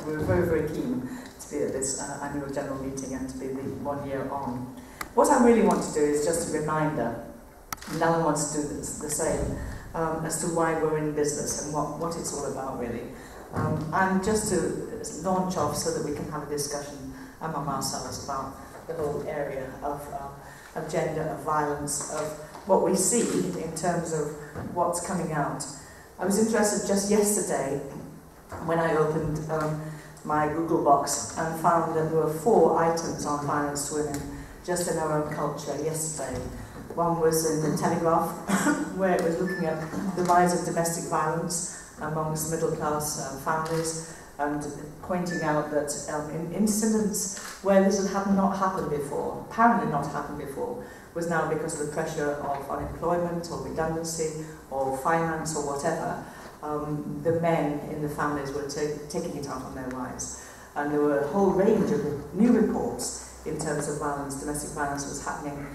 we were very, very keen to be at this annual general meeting and to be the 1 year on. What I really want to do is just a reminder, and Alan wants to do the same, as to why we're in business and what it's all about, really. And just to launch off so that we can have a discussion among ourselves about the whole area of gender, of violence, of what we see in terms of what's coming out. I was interested just yesterday when I opened my Google box and found that there were 4 items on violence to women just in our own culture yesterday. One was in the Telegraph, where it was looking at the rise of domestic violence amongst middle-class families, and pointing out that in incidents where this had not happened before, apparently not happened before, was now because of the pressure of unemployment or redundancy or finance or whatever, the men in the families were taking it out on their wives. And there were a whole range of new reports in terms of violence, domestic violence was happening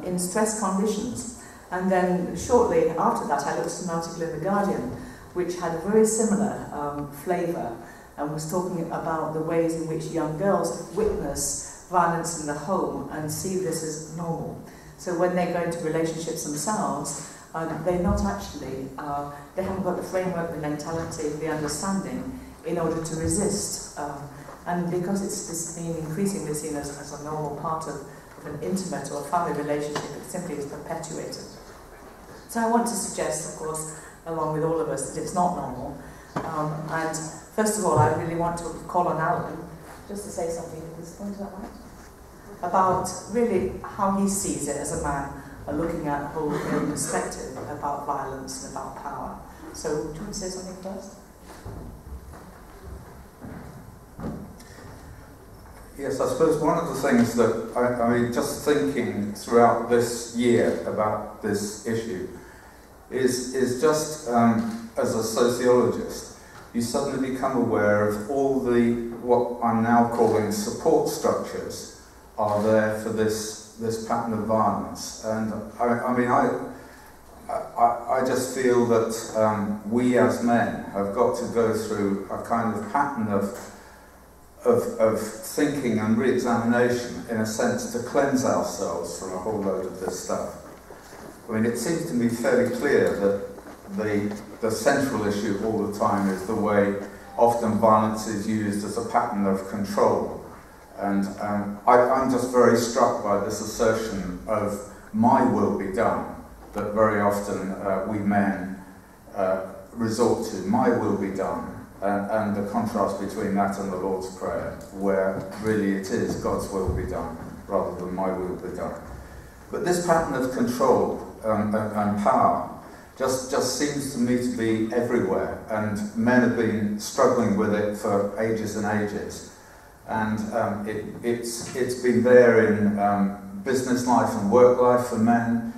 in stress conditions. And then shortly after that, I looked at an article in The Guardian which had a very similar flavour and was talking about the ways in which young girls witness violence in the home and see this as normal. So when they go into relationships themselves, they're not actually, they haven't got the framework, the mentality, the understanding in order to resist. And because it's been increasingly seen as a normal part of an intimate or family relationship, it simply is perpetuated. So I want to suggest, of course, along with all of us, that it's not normal. And first of all, I really want to call on Alan just to say something at this point, is that right? About really how he sees it as a man, looking at a whole new perspective about violence and about power. So, do you want to say something first? Yes, I suppose one of the things that I mean, just thinking throughout this year about this issue is just as a sociologist, you suddenly become aware of all the what I'm now calling support structures are there for this pattern of violence. And I just feel that we as men have got to go through a kind of pattern of thinking and re-examination, in a sense, to cleanse ourselves from a whole load of this stuff. I mean, it seems to me fairly clear that the central issue all the time is the way often violence is used as a pattern of control. And I'm just very struck by this assertion of my will be done, that very often we men resort to, my will be done. And the contrast between that and the Lord's Prayer, where really it is God's will be done, rather than my will be done. But this pattern of control and power just seems to me to be everywhere, and men have been struggling with it for ages and ages. And it's been there in business life and work life for men.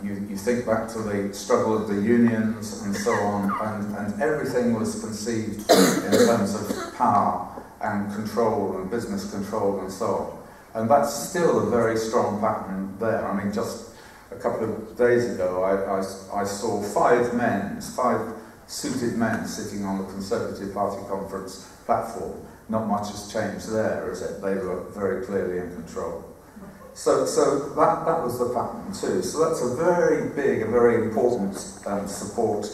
You think back to the struggle of the unions and so on, and everything was conceived in terms of power and control and business control and so on. And that's still a very strong pattern there. I mean, just a couple of days ago, I saw 5 suited men sitting on the Conservative Party conference platform. Not much has changed there, is it? They were very clearly in control. So that was the pattern too. So that's a very big, a very important support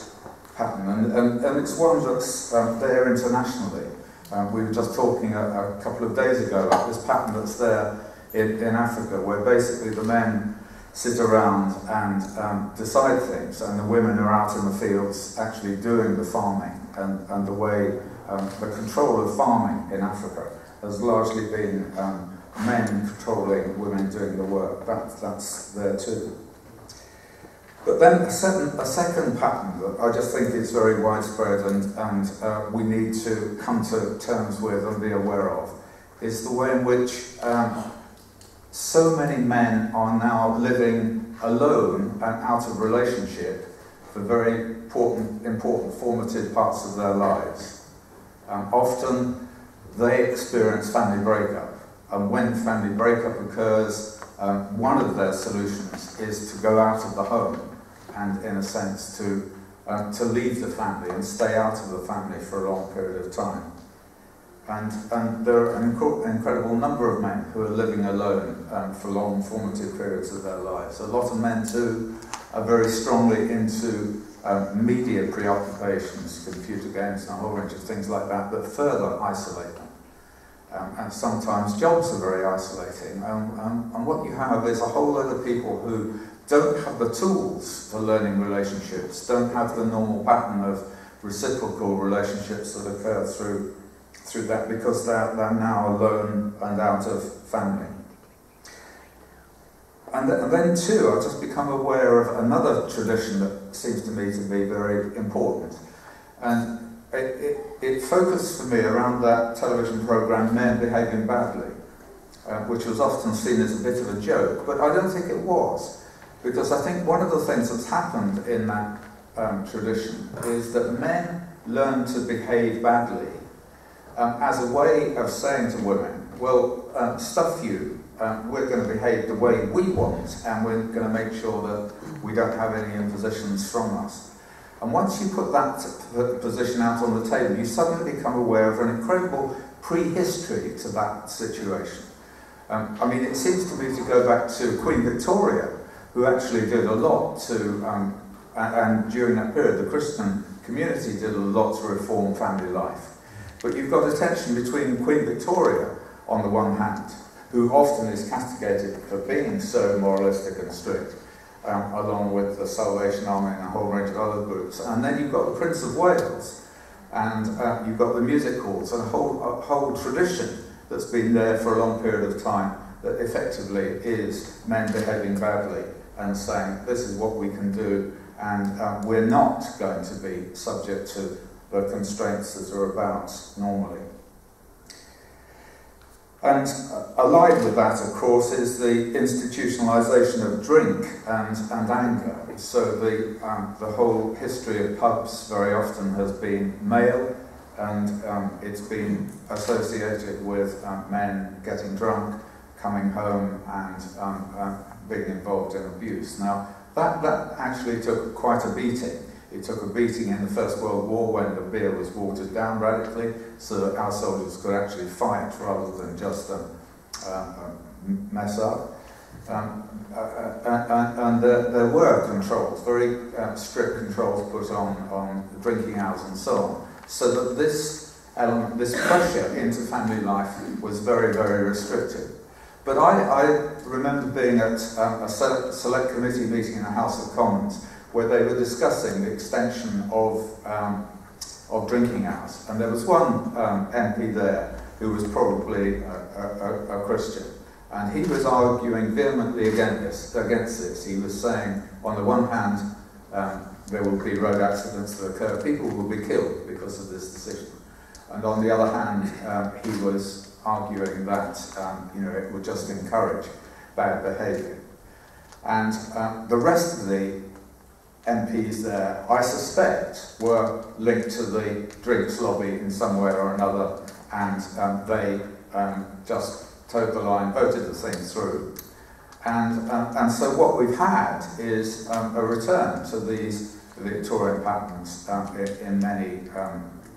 pattern, and it's one that's there internationally. We were just talking a couple of days ago about this pattern that's there in Africa, where basically the men sit around and decide things, and the women are out in the fields actually doing the farming, and the way the control of farming in Africa has largely been men controlling women doing the work. That's there too. But then a second pattern that I just think is very widespread and we need to come to terms with and be aware of is the way in which so many men are now living alone and out of relationship for very important formative parts of their lives. Often they experience family breakup. And when family breakup occurs, one of their solutions is to go out of the home and, in a sense, to leave the family and stay out of the family for a long period of time. And there are an incredible number of men who are living alone for long formative periods of their lives. A lot of men too are very strongly into media preoccupations, computer games and a whole range of things like that further isolate them. And sometimes jobs are very isolating. And what you have is a whole load of people who don't have the tools for learning relationships, don't have the normal pattern of reciprocal relationships that occur through that, because they're now alone and out of family. And then too, I've just become aware of another tradition that seems to me to be very important. And it focused for me around that television programme Men Behaving Badly, which was often seen as a bit of a joke, but I don't think it was. Because I think one of the things that's happened in that tradition is that men learn to behave badly as a way of saying to women, well, stuff you, we're going to behave the way we want, and we're going to make sure that we don't have any impositions from us. And once you put that position out on the table, you suddenly become aware of an incredible prehistory to that situation. I mean, it seems to me to go back to Queen Victoria, who actually did a lot to, and during that period, the Christian community did a lot to reform family life. But you've got a tension between Queen Victoria, on the one hand, who often is castigated for being so moralistic and strict, along with the Salvation Army and a whole range of other groups. And then you've got the Prince of Wales, and you've got the music halls, and a whole tradition that's been there for a long period of time that effectively is men behaving badly and saying, this is what we can do, and we're not going to be subject to the constraints that are about normally. And allied with that, of course, is the institutionalisation of drink and anger. So the whole history of pubs very often has been male, and it's been associated with men getting drunk, coming home, and being involved in abuse. Now, that actually took quite a beating. It took a beating in the First World War when the beer was watered down radically so that our soldiers could actually fight rather than just mess up. And there were controls, very strict controls put on drinking hours and so on, so that this element, this pressure into family life was very, very restricted. But I remember being at a select committee meeting in the House of Commons where they were discussing the extension of drinking hours. And there was one MP there who was probably a Christian. And he was arguing vehemently against this. He was saying, on the one hand, there will be road accidents that occur, people will be killed because of this decision. And on the other hand, he was arguing that it would just encourage bad behaviour. And the rest of the MPs there, I suspect, were linked to the drinks lobby in some way or another, and they just towed the line, voted the thing through. And so what we've had is a return to these Victorian patterns in many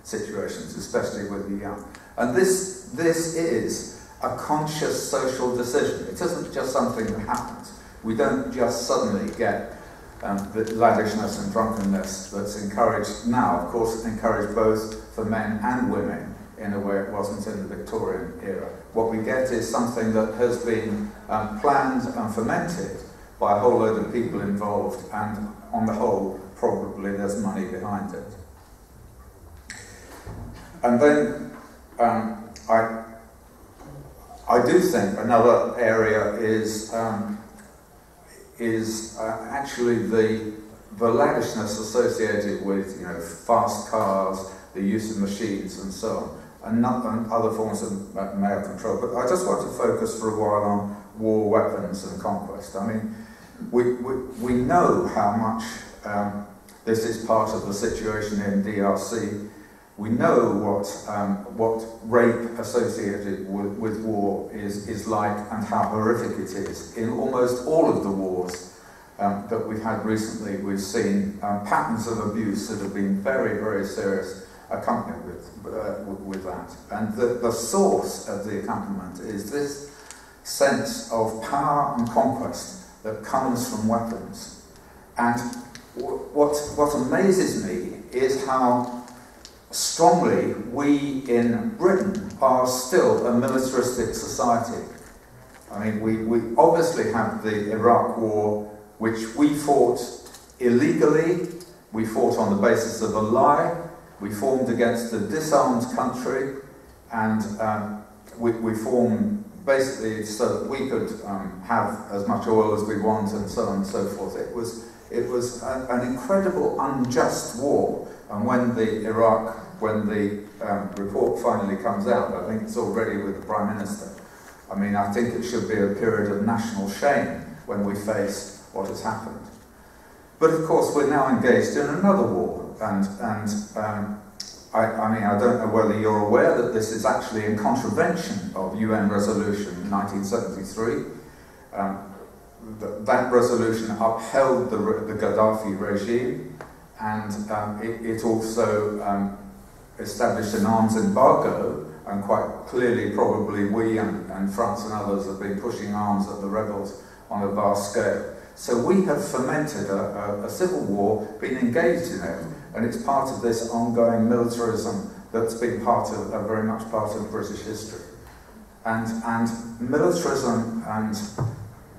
situations, especially with the young. And this is a conscious social decision. It isn't just something that happens. We don't just suddenly get the laddishness and drunkenness that's encouraged now. Of course, it's encouraged both for men and women in a way it wasn't in the Victorian era. What we get is something that has been planned and fomented by a whole load of people involved, and on the whole, probably there's money behind it. And then I do think another area is actually the lavishness associated with fast cars, the use of machines and so on, and other forms of male control. But I just want to focus for a while on war, weapons and conquest. I mean, we know how much this is part of the situation in DRC. We know what rape associated with war is like, and how horrific it is. In almost all of the wars that we've had recently, we've seen patterns of abuse that have been very, very serious accompanied with that. And the source of the accompaniment is this sense of power and conquest that comes from weapons. And what amazes me is how strongly we in Britain are still a militaristic society. I mean, we obviously have the Iraq War, which we fought illegally, we fought on the basis of a lie, we formed against a disarmed country, and we formed basically so that we could have as much oil as we want and so on and so forth. It was an incredible unjust war, and when the report finally comes out, I think it's already with the Prime Minister, I mean, I think it should be a period of national shame when we face what has happened. But of course, we're now engaged in another war, and I mean, I don't know whether you're aware that this is actually in contravention of UN Resolution 1973. That resolution upheld the Gaddafi regime, and it also established an arms embargo, and quite clearly probably we and France and others have been pushing arms at the rebels on a vast scale. So we have fomented a civil war, been engaged in it, and it's part of this ongoing militarism that's been very much part of British history. And militarism and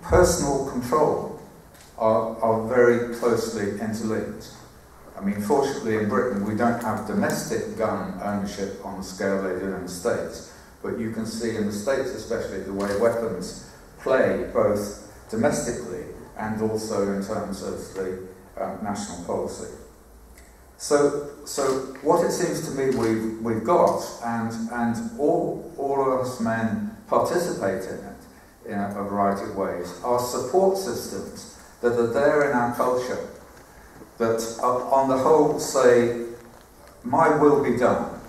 personal control are very closely interlinked. I mean, fortunately in Britain we don't have domestic gun ownership on the scale they do in the States, but you can see in the States especially the way weapons play both domestically and also in terms of the national policy. So what it seems to me we've got, and all of us men participate in it in a variety of ways, are support systems that are there in our culture that on the whole say, my will be done.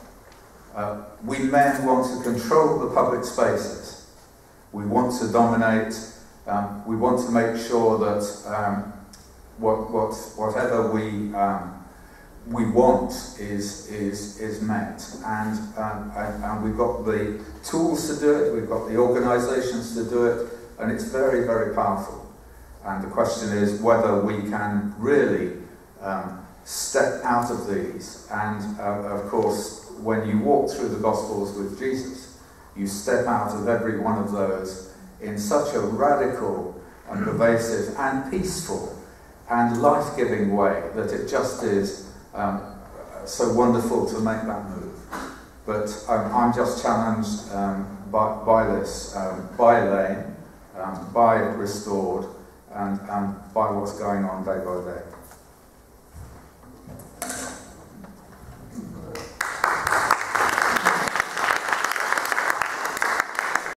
We men want to control the public spaces. We want to dominate. We want to make sure that whatever we want is met, and we've got the tools to do it. We've got the organisations to do it, and it's very, very powerful. And the question is whether we can really step out of these. And of course, when you walk through the Gospels with Jesus, you step out of every one of those in such a radical and pervasive and peaceful and life-giving way that it just is so wonderful to make that move. But I'm just challenged by this, by Elaine, by Restored, and by what's going on day by day.